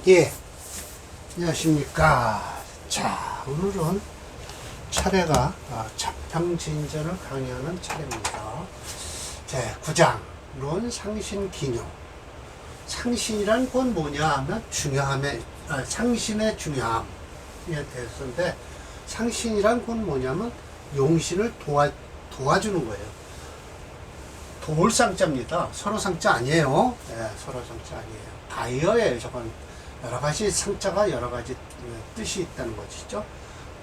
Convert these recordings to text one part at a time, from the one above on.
예, 안녕하십니까. 자, 오늘은 차례가 자평진전을 강의하는 차례입니다. 제 9장론 상신기뇨. 상신이란 건 뭐냐 하면 상신의 중요함에 대해서인데, 상신이란 건 뭐냐면 용신을 도와주는 거예요. 도울 상자입니다. 서로 상자 아니에요. 네, 서로 상자 아니에요. 다이어예요. 저건 여러 가지 상자가 여러 가지 뜻이 있다는 것이죠.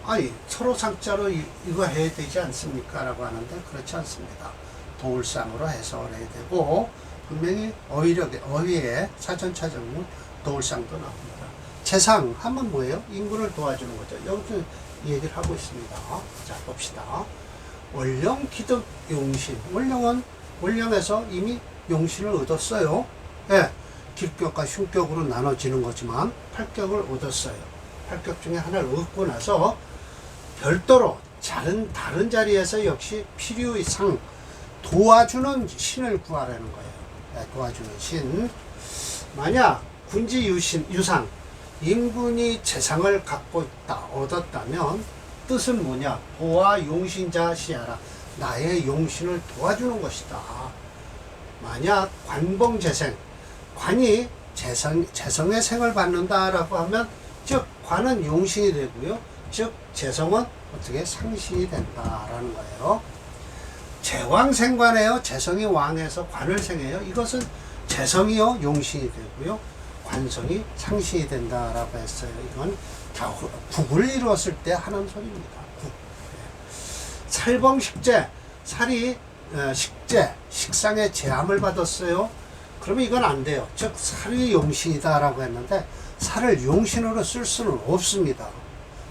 아니, 서로 상자로 이거 해야 되지 않습니까? 라고 하는데 그렇지 않습니다. 도울상으로 해석을 해야 되고, 분명히 어휘에 사전차적문 도울상도 나옵니다. 재상 하면 뭐예요? 인군을 도와주는 거죠. 여기서 얘기를 하고 있습니다. 자, 봅시다. 월령, 기득, 용신. 월령에서 이미 용신을 얻었어요. 예, 길격과 흉격으로 나눠지는 거지만 8격을 얻었어요. 8격 중에 하나를 얻고 나서 별도로 다른 자리에서 역시 필요 이상 도와주는 신을 구하라는 거예요. 예, 도와주는 신. 만약 군지 유상, 임군이 재상을 갖고 있다, 얻었다면 뜻은 뭐냐? 보아 용신자 시하라. 나의 용신을 도와주는 것이다. 만약 관봉재생, 관이 재성의 생을 받는다라고 하면, 즉 관은 용신이 되고요, 즉 재성은 어떻게 상신이 된다라는 거예요. 재왕생관이에요. 재성이 왕에서 관을 생해요. 이것은 재성이요 용신이 되고요, 관성이 상신이 된다라고 했어요. 이건 국을 이루었을 때 하는 소리입니다. 국. 살봉식제, 살이 식상의 제함을 받았어요. 그러면 이건 안 돼요. 즉 살이 용신이다 라고 했는데, 살을 용신으로 쓸 수는 없습니다.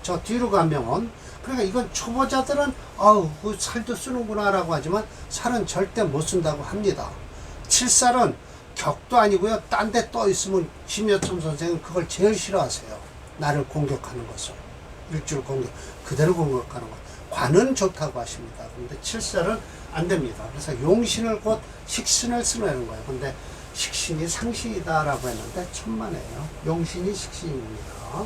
저 뒤로 가면, 그러니까 이건 초보자들은 그 살도 쓰는구나 라고 하지만 살은 절대 못 쓴다고 합니다. 칠살은 격도 아니고요, 딴 데 떠 있으면 심여천 선생은 그걸 제일 싫어하세요. 나를 공격하는 것을. 일주를 그대로 공격하는 것. 관은 좋다고 하십니다. 그런데 칠살은 안 됩니다. 그래서 용신을 곧 식신을 쓰는 거예요. 근데 식신이 상신이다라고 했는데 천만에요. 용신이 식신입니다.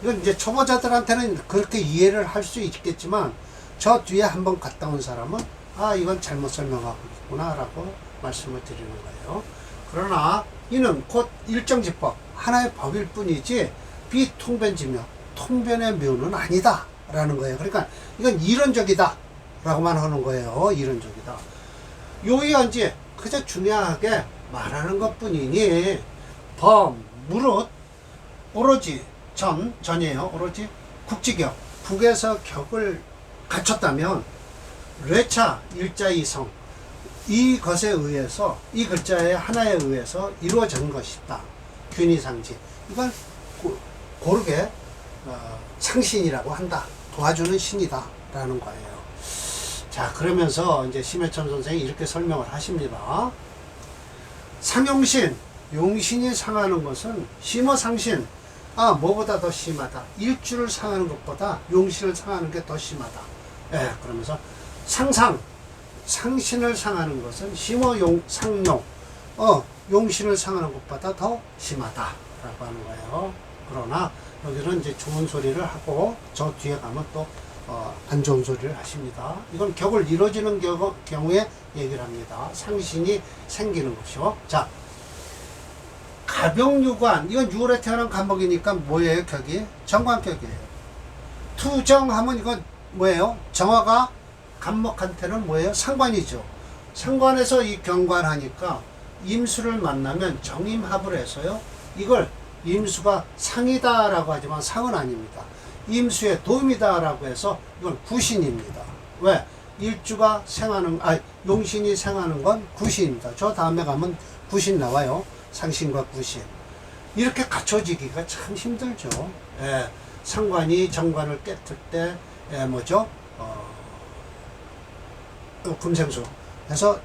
이건 이제 초보자들한테는 그렇게 이해를 할 수 있겠지만, 저 뒤에 한번 갔다 온 사람은 이건 잘못 설명하고 있구나라고 말씀을 드리는 거예요. 그러나 이는 곧 일정지법, 하나의 법일 뿐이지 비통변지묘, 통변의 묘는 아니다 라는 거예요. 그러니까 이건 이론적이다 라고만 하는 거예요. 이론적이다. 요의언지 그저 중요하게 말하는 것 뿐이니, 무릇 오로지 전이에요. 오로지 국지격, 국에서 격을 갖췄다면 뢰차 일자 이성, 이것에 의해서, 이 글자의 하나에 의해서 이루어진 것이다. 균이상지. 이건 고르게 상신이라고 한다. 도와주는 신이다 라는 거예요. 자, 그러면서 이제 심해천 선생이 이렇게 설명을 하십니다. 상용신, 용신이 상하는 것은 심어상신, 뭐보다 더 심하다. 일주를 상하는 것보다 용신을 상하는 게 더 심하다. 예, 그러면서 상신을 상하는 것은 상용, 용신을 상하는 것보다 더 심하다 라고 하는 거예요. 그러나 여기는 이제 좋은 소리를 하고, 저 뒤에 가면 또 안 좋은 소리를 하십니다. 이건 격을 이루어지는 경우에 얘기를 합니다. 상신이 생기는 것이요. 자, 가병유관, 이건 6월에 태어난 간목이니까 뭐예요? 격이 정관격이에요. 투정하면 이건 뭐예요? 정화가 간목한테는 뭐예요? 상관이죠. 상관에서 이 경관하니까 임수를 만나면 정임합을 해서요, 이걸 임수가 상이다 라고 하지만 상은 아닙니다. 임수의 도움이다 라고 해서 이건 구신입니다. 왜? 일주가 용신이 생하는 건 구신입니다. 저 다음에 가면 구신 나와요. 상신과 구신. 이렇게 갖춰지기가 참 힘들죠. 예, 상관이 정관을 깨틀 때, 금생수. 그래서,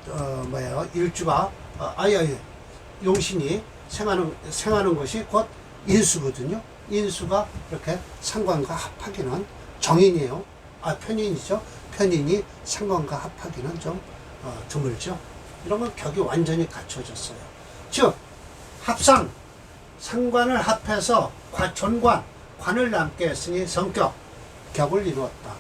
일주가, 용신이 생하는 것이 곧 인수거든요. 인수가 이렇게 상관과 합하기는 정인이에요. 편인이죠. 편인이 상관과 합하기는 좀 드물죠. 이런 건 격이 완전히 갖춰졌어요. 즉 합상, 상관을 합해서 존관, 관을 남게 했으니 성격, 격을 이루었다.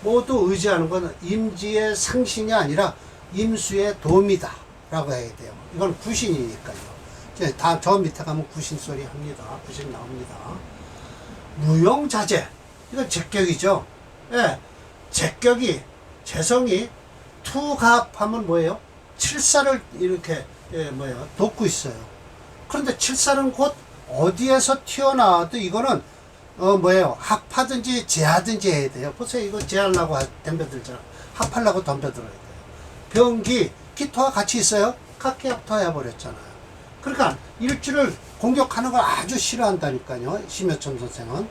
모두 의지하는 것은 임지의 상신이 아니라 임수의 도움이다 라고 해야 돼요. 이건 구신이니까요. 이제 다 저 밑에 가면 구신 소리 합니다. 구신 나옵니다. 무용자재, 이건 제격이죠. 예, 제격이, 재성이 투갑하면 뭐예요? 칠사를 이렇게 돋고 있어요. 그런데 칠사는 곧 어디에서 튀어나와도 이거는 합하든지 제하든지 해야 돼요. 보세요. 이거 제하려고 덤벼들잖아. 합하려고 덤벼들어야 돼요. 병기, 기토와 같이 있어요. 각기합토 해버렸잖아요. 그러니까 일주를 공격하는 걸 아주 싫어한다니까요. 심여천 선생은.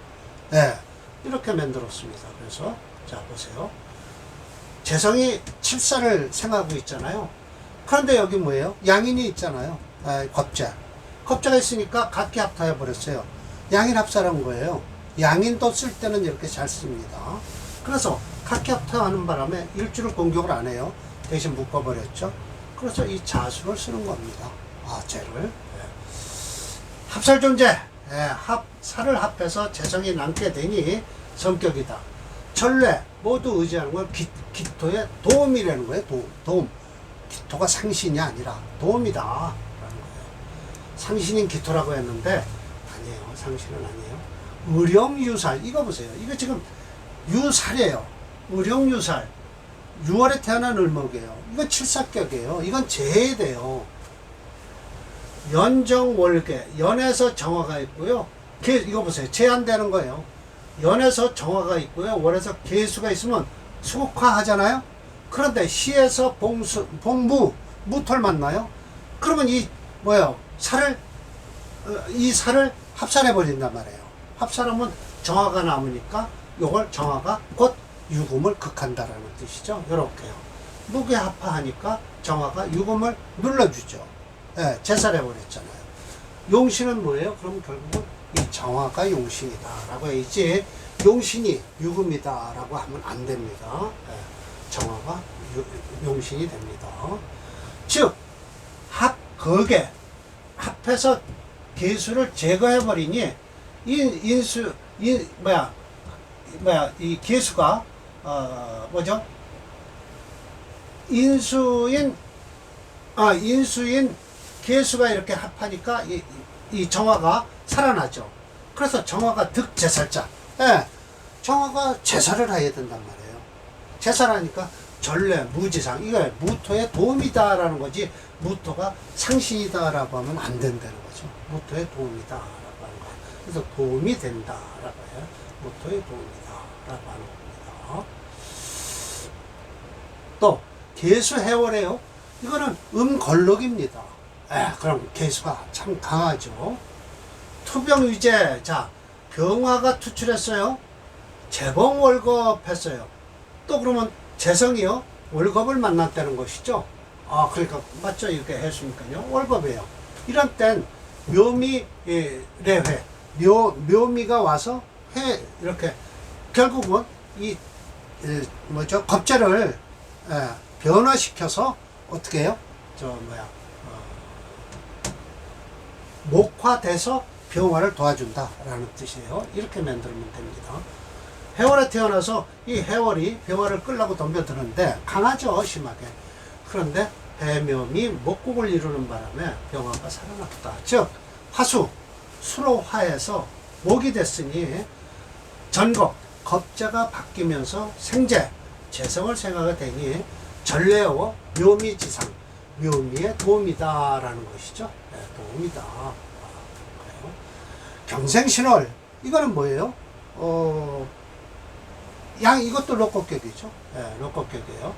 네, 이렇게 만들었습니다. 그래서 자 보세요. 재성이 칠사를 생각하고 있잖아요. 그런데 여기 뭐예요? 양인이 있잖아요. 겁재. 겁재가 있으니까 각기합토 해버렸어요. 양인 합사라는 거예요. 양인도 쓸 때는 이렇게 잘 씁니다. 그래서 각기합토 하는 바람에 일주를 공격을 안 해요. 대신 묶어버렸죠. 그래서 이 자수를 쓰는 겁니다. 쟤를. 합살 존재. 살을 합해서 재성이 남게 되니 성격이다. 전례, 모두 의지하는 건 기토의 도움이라는 거예요. 도움. 기토가 상신이 아니라 도움이다. 라는 거예요. 상신인 기토라고 했는데, 아니에요. 상신은 아니에요. 의령유살. 이거 보세요. 이거 지금 유살이에요. 의령유살. 6월에 태어난 을목이에요. 이건 칠사격이에요. 이건 제해돼요. 연정월계, 연에서 정화가 있고요. 이거 보세요. 제한되는 거예요. 연에서 정화가 있고요. 월에서 계수가 있으면 수국화 하잖아요. 그런데 시에서 무토를 만나요. 그러면 이 살을 합산해 버린단 말이에요. 합산하면 정화가 남으니까 요걸 정화가 곧 유금을 극한다라는 뜻이죠. 요렇게요. 무게합화하니까 정화가 유금을 눌러주죠. 제살해 버렸잖아요. 용신은 뭐예요? 그럼 결국은 이 정화가 용신이다 라고 해야지 용신이 유금이다 라고 하면 안 됩니다. 정화가 용신이 됩니다. 즉 합거계, 합해서 계수를 제거해 버리니 이 계수가 인수인 계수가 이렇게 합하니까 이 정화가 살아나죠. 그래서 정화가 득제살자. 정화가 제살을 해야 된단 말이에요. 제살하니까 전례, 무지상. 이거 무토의 도움이다라는 거지, 무토가 상신이다라고 하면 안 된다는 거죠. 무토의 도움이다라고 하는 거예요. 그래서 도움이 된다라고 해요. 무토의 도움이다라고 하는 겁니다. 또 계수 해월이에요. 이거는 음걸럭입니다. 그럼 계수가 참 강하죠. 투병위제. 자, 병화가 투출했어요. 재봉월겁 했어요. 또 그러면 재성이요, 월겁을 만났다는 것이죠. 그러니까 맞죠? 이렇게 했으니까요. 월겁이에요. 이런 땐 묘미 레회, 묘미가 와서 이렇게 결국은 겁재를 변화시켜서 어떻게 해요? 목화돼서 병화를 도와준다라는 뜻이에요. 이렇게 만들면 됩니다. 해월에 태어나서 이 해월이 병화를 끌려고 덤벼드는데 강하죠, 심하게. 그런데 해묘미 목국을 이루는 바람에 병화가 살아났다. 즉 화수, 수로 화해서 목이 됐으니 전겁, 겁자가 바뀌면서 생재, 재성을 생각하게 되니 전례어 묘미지상, 묘미의 도움이다라는 것이죠. 도움이다. 그래요. 경생신월, 이거는 뭐예요? 이것도 로꼬격이죠. 로꼬격이에요.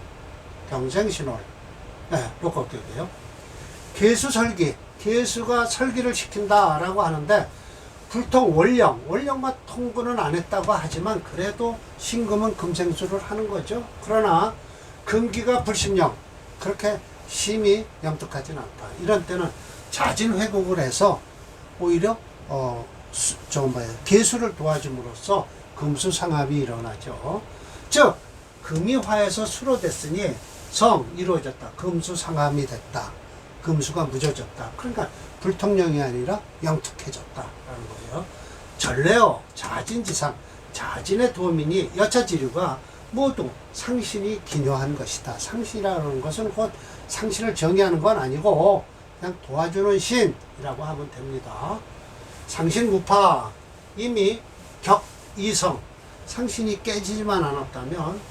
경생신월, 로꼬격이에요. 계수설기, 계수가 설기를 시킨다라고 하는데, 불통 원령과 통근은 안 했다고 하지만 그래도 신금은 금생수를 하는 거죠. 그러나 금기가 불신령, 그렇게 심히 영특하지는 않다. 이런 때는 자진회국을 해서 오히려 계수를 도와줌으로써 금수상합이 일어나죠. 즉 금이 화해서 수로 됐으니 성 이루어졌다. 금수상합이 됐다. 금수가 묻어졌다. 그러니까 불통령이 아니라 영특해졌다라는 거예요. 전례어, 자진지상, 자진의 도민이 여차지류가 모두 상신이 기묘한 것이다. 상신이라는 것은 곧 상신을 정의하는 건 아니고 그냥 도와주는 신이라고 하면 됩니다. 상신무파, 이미 격이성, 상신이 깨지지만 않았다면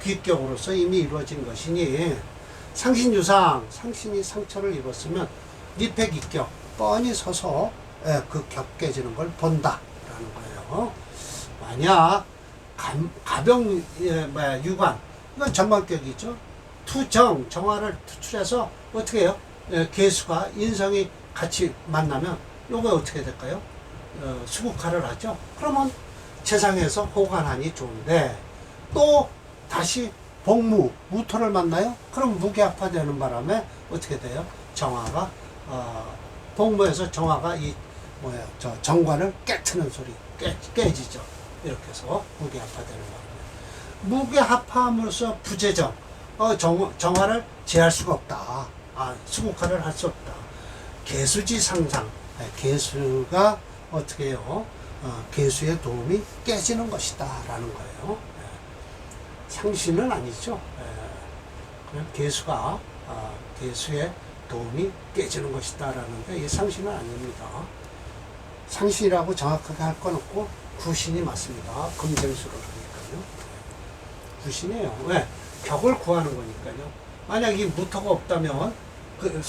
귀격으로서 이미 이루어진 것이니, 상신유상, 상신이 상처를 입었으면 니패기격, 뻔히 서서 그 격 깨지는 걸 본다 라는 거예요. 만약 가병 유관, 이건 전반격이죠. 투정, 정화를 투출해서 어떻게 해요? 개수가 인성이 같이 만나면 요거 어떻게 될까요? 수국화를 하죠. 그러면 재상에서 호관하니 좋은데, 또 다시 복무, 무토를 만나요? 그럼 무게합화되는 바람에 어떻게 돼요? 정화가 복무에서 정화가 저 정관을 깨트는 소리, 깨지죠. 이렇게 해서 무게합화되는 바람에, 무게합화함으로써 부재정, 정화를 제할 수가 없다. 수국화를 할 수 없다. 개수지 상상, 개수가 어떻게 해요? 개수의 도움이 깨지는 것이다 라는 거예요. 상신은 아니죠. 그냥 개수가 개수의 도움이 깨지는 것이다 라는데, 이 상신은 아닙니다. 상신이라고 정확하게 할 건 없고 구신이 맞습니다. 금생수를 하니까요. 구신이에요. 왜? 격을 구하는 거니까요. 만약 이 무토가 없다면 그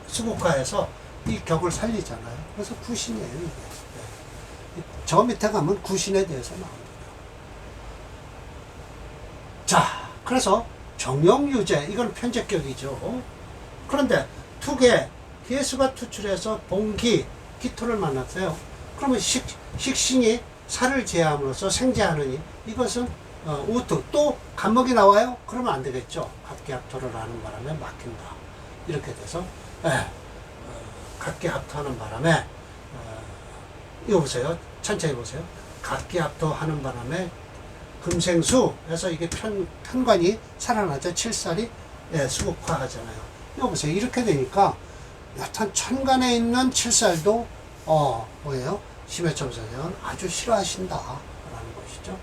수국화해서 이 격을 살리잖아요. 그래서 구신이에요, 이게. 저 밑에 가면 구신에 대해서 나옵니다. 자, 그래서 정용유제, 이건 편제격이죠. 그런데 투계, 개수가 투출해서 봉기, 기토를 만났어요. 그러면 식신이 살을 제함으로써 생제하느니, 이것은 우투, 또 간목이 나와요? 그러면 안 되겠죠. 각기합토를 하는 바람에 막힌다. 이렇게 돼서 각기합토하는 바람에 이거 보세요. 천천히 보세요. 각기합토하는 바람에 금생수 해서 이게 편관이 살아나죠. 칠살이 수국화하잖아요. 이거 보세요. 이렇게 되니까 여탄 천간에 있는 칠살도 뭐예요? 심해점선생은 아주 싫어하신다 라는 것이죠.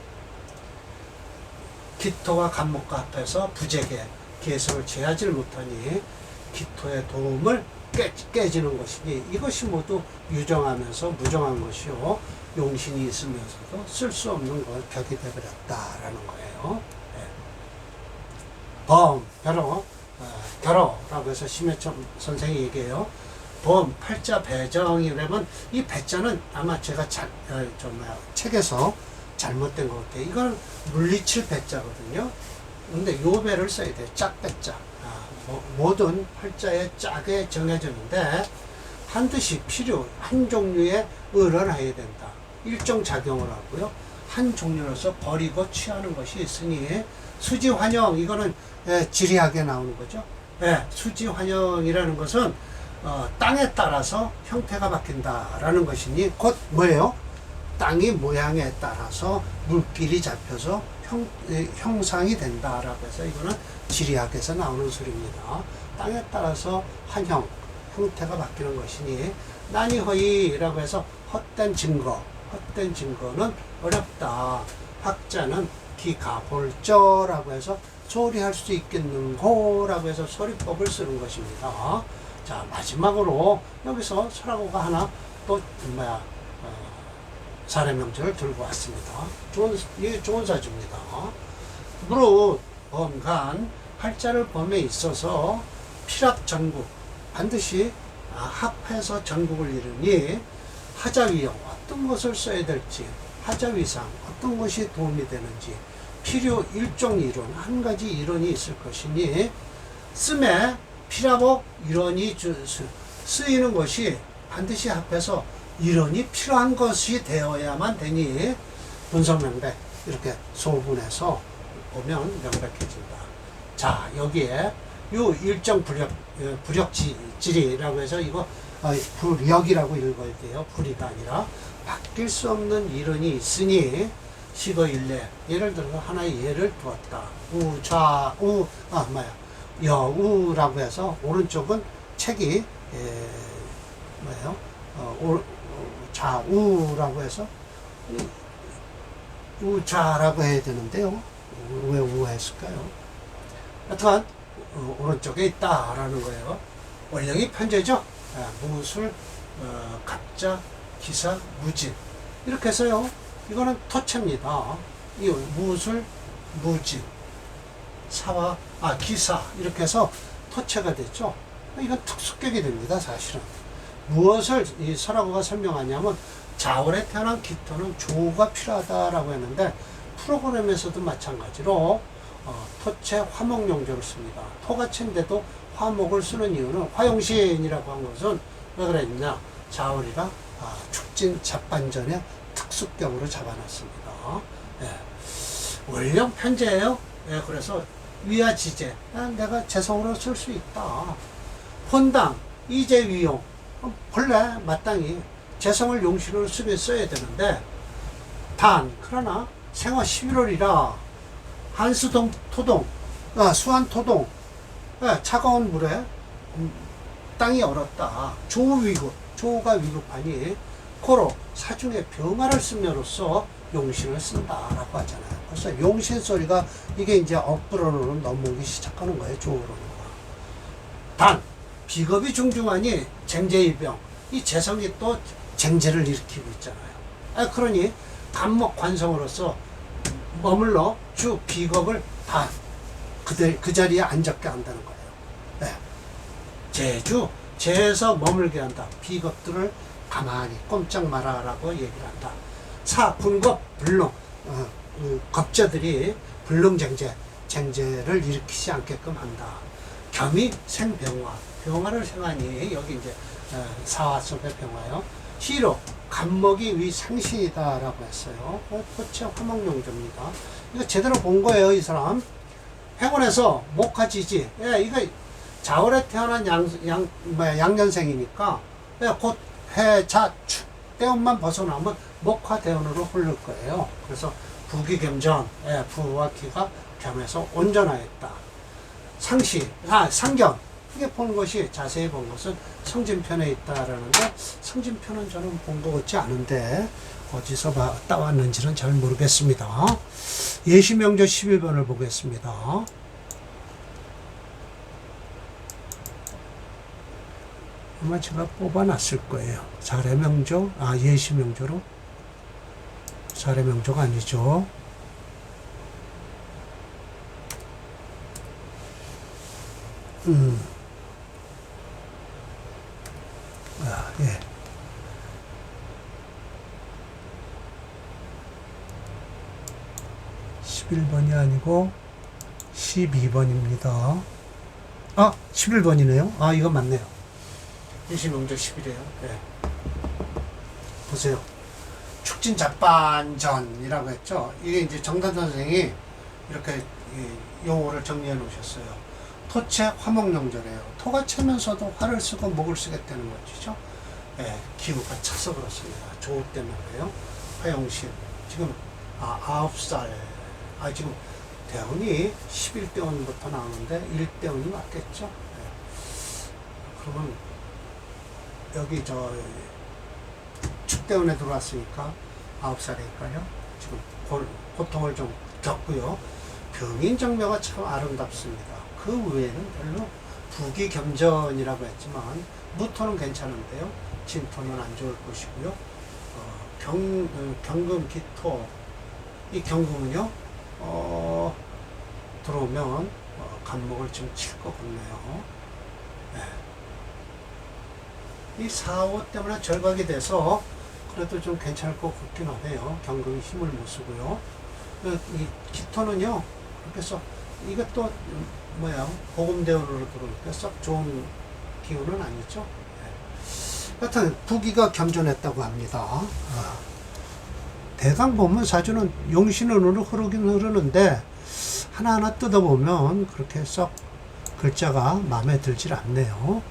기토와 간목과 합해서 부재계, 개수를 제하지를 못하니 기토의 도움을 깨지는 것이니, 이것이 모두 유정하면서 무정한 것이요, 용신이 있으면서도 쓸 수 없는 걸 격이 되버렸다라는 거예요. 범, 결어라고 해서 심해점 선생이 얘기해요. 범, 팔자 배정이라면, 이 배자는 아마 제가 책에서 잘못된 것 같아요. 이건 물리칠 배자거든요. 근데 요 배를 써야 돼요. 짝배자. 모든 팔자의 짝에 정해졌는데, 반드시 필요, 한 종류의 을을 해야 된다. 일정 작용을 하고요. 한 종류로서 버리고 취하는 것이 있으니, 수지환영, 이거는 지리학에 나오는 거죠. 수지환영이라는 것은 땅에 따라서 형태가 바뀐다라는 것이니, 곧 뭐예요? 땅이 모양에 따라서 물길이 잡혀서 형상이 된다라고 해서, 이거는 지리학에서 나오는 소리입니다. 땅에 따라서 한형, 형태가 바뀌는 것이니, 난이허이라고 해서 헛된 증거, 헛된 증거는 어렵다. 학자는 기가볼저라고 해서 소리할 수 있겠는고라고 해서 소리법을 쓰는 것입니다. 자, 마지막으로 여기서 설하고가 하나 또 사례명제를 들고 왔습니다. 이게 좋은 사주입니다. 무릇 범간 팔자를 범에 있어서 필합전국, 반드시 합해서 전국을 이루니, 하자위형, 어떤 것을 써야 될지, 하자위상, 어떤 것이 도움이 되는지, 필요 일종 이론, 한 가지 이론이 있을 것이니, 씀에 필합업 이론이 쓰이는 것이 반드시 합해서 이론이 필요한 것이 되어야만 되니, 분석명백, 이렇게 소분해서 보면 명백해진다. 자, 여기에 요 일정 불역지리라고 해서, 이거 불역이라고 읽어야 돼요. 불이가 아니라. 바뀔 수 없는 이론이 있으니, 시거일례, 예를 들어서 하나의 예를 두었다. 여우라고 해서, 오른쪽은 책이 뭐예요? 좌우라고 해서 우좌라고 해야 되는데요. 왜 우했을까요? 하여튼 오른쪽에 있다라는 거예요. 원령이 편제죠. 무술, 갑자, 기사, 무진 이렇게 해서요. 이거는 토체입니다. 이 무술, 무진, 사화, 기사 이렇게 해서 토체가 됐죠. 이건 특수격이 됩니다. 사실은 무엇을 이 설화구가 설명하냐면 자월에 태어난 기토는 조가 필요하다라고 했는데 프로그램에서도 마찬가지로 토체 화목용조를 씁니다. 토가체인데도 화목을 쓰는 이유는 화용신이라고 한 것은 왜 그랬냐? 자월이라 축진 잡반전의 특수격으로 잡아놨습니다. 예. 원령 편제예요. 예, 그래서 위와 지제 내가 재성으로 쓸 수 있다. 혼당 이제 위용 본래 마땅히 재성을 용신으로 써야 되는데 그러나 생화 11월이라 한수동 토동 수한 토동 차가운 물에 땅이 얼었다. 조가 위급하니 코로 사중에 병화를 쓰므로써 용신을 쓴다라고 하잖아요. 그래서 용신 소리가 이게 이제 억부로는 넘어오기 시작하는 거예요. 조로는. 비겁이 중중하니 쟁제일병 이 재성이 또 쟁제를 일으키고 있잖아요. 그러니 간목 관성으로서 머물러 주 비겁을 다 그 자리에 앉게 한다는 거예요. 네. 제에서 머물게 한다. 비겁들을 가만히 꼼짝 마라라고 얘기를 한다. 군겁 불능 겁자들이 쟁제를 일으키지 않게끔 한다. 겸이 생병화 병화를 생하니 여기 이제 사화 속의 병화요. 시로 간목이 위 상신이다라고 했어요. 토체 화목용조입니다. 이거 제대로 본 거예요, 이 사람. 행원에서 목화지지. 이거 자월에 태어난 양년생이니까 곧 해자축 때운만 벗어나면 목화대운으로 흐를 거예요. 그래서 부기겸전, 부와 기가 겸해서 온전하였다. 상견. 이게 본 것이 자세히 본 것은 성진편에 있다라는데 성진편은 저는 본 것 같지 않은데 어디서 따왔는지는 잘 모르겠습니다. 예시명조 11번을 보겠습니다. 아마 제가 뽑아놨을 거예요. 사례명조, 예시명조로. 사례명조가 아니죠. 예. 11번이 아니고 12번입니다. 11번이네요. 이거 맞네요. 예시명조 10이래요. 네. 보세요. 축진 잡반전이라고 했죠. 이게 이제 정단 선생이 이렇게 용어를 정리해 놓으셨어요. 토체 화목용조래요. 토가 차면서도 화를 쓰고 목을 쓰겠다는 것이죠. 기후가 차서 그렇습니다. 조우 때문에 그래요. 화용신. 지금 9살. 지금 대운이 11대운부터 나오는데 1대운이 맞겠죠. 그러면 여기 축대운에 들어왔으니까 9살이니까요. 지금 고통을 좀 겪고요. 병인정묘가 참 아름답습니다. 그 외에는 별로 부기겸전이라고 했지만 무토는 괜찮은데요. 진토는 안 좋을 것이고요. 경금, 기토. 이 경금은요. 들어오면 간목을 좀 칠 것 같네요. 이 4, 5 때문에 절박이 돼서 그래도 좀 괜찮을 것 같긴 하네요. 경금이 힘을 못 쓰고요. 이 기토는요. 그렇게 해서 이것도 보금대운으로 들어오니까 썩 좋은 기운은 아니죠. 하여튼 부기가 겸존했다고 합니다. 대강 보면 사주는 용신운으로 흐르긴 흐르는데 하나하나 뜯어보면 그렇게 썩 글자가 마음에 들질 않네요.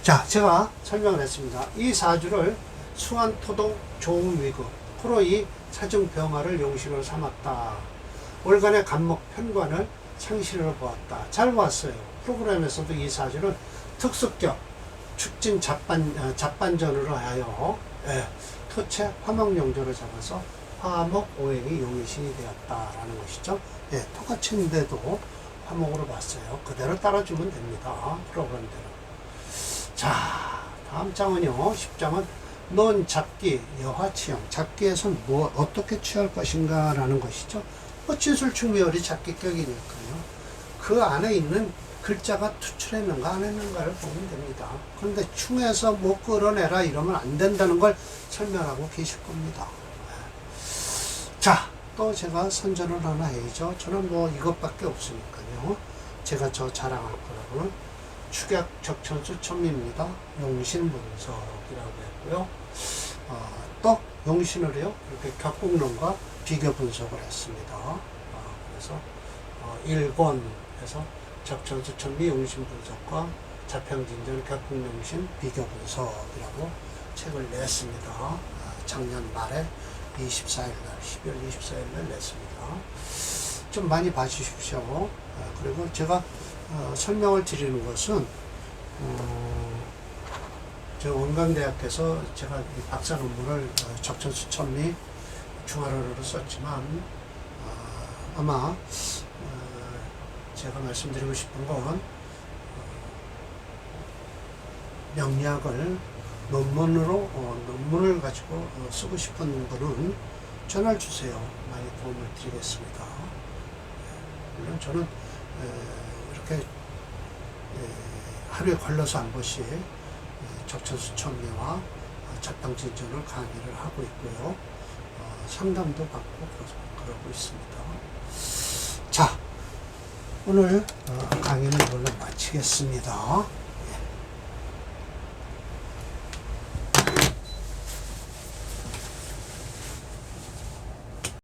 자, 제가 설명을 했습니다. 이 사주를 수한 토동 조음 위급 코로 이 사중 병화를 용신으로 삼았다. 월간의 간목 편관을 상신으로 보았다. 잘 봤어요. 프로그램에서도 이 사주는 특수격 축진 잡반전으로 하여 토채 화목용조를 잡아서 화목 오행이 용의신이 되었다라는 것이죠. 토가치인데도 화목으로 봤어요. 그대로 따라주면 됩니다. 프로그램대로. 자, 다음 장은요. 10장은 논 잡기 여화치형. 잡기에선 어떻게 취할 것인가 라는 것이죠. 진술충미월이 잡기격이니까요. 그 안에 있는 글자가 투출했는가 안 했는가를 보면 됩니다. 그런데 충에서 끌어내라 이러면 안 된다는 걸 설명하고 계실 겁니다. 자, 또 제가 선전을 하나 해야죠. 저는 이것밖에 없으니까요. 제가 자랑할 거라고는 축약 적천수 천미입니다. 용신 분석이라고 했고요. 또 용신을요, 이렇게 격국론과 비교 분석을 했습니다. 그래서 1권에서 적천수 천미 용신 분석과 자평진전 격국용신 비교 분석이라고 책을 냈습니다. 작년 말에 24일날 12월 24일날 냈습니다. 좀 많이 봐주십시오. 그리고 제가 설명을 드리는 것은 저 원광대학에서 제가 이 박사 논문을 적천수 천미 중화론으로 썼지만 아마 제가 말씀드리고 싶은 건 명리학을 논문을 가지고 쓰고 싶은 분은 전화를 주세요. 많이 도움을 드리겠습니다. 물론 저는 이렇게 하루에 걸러서 한 번씩 적천수 천미와 잡당진전을 강의를 하고 있고요. 상담도 받고 그러고 있습니다. 자, 오늘 강의는 이걸로 마치겠습니다.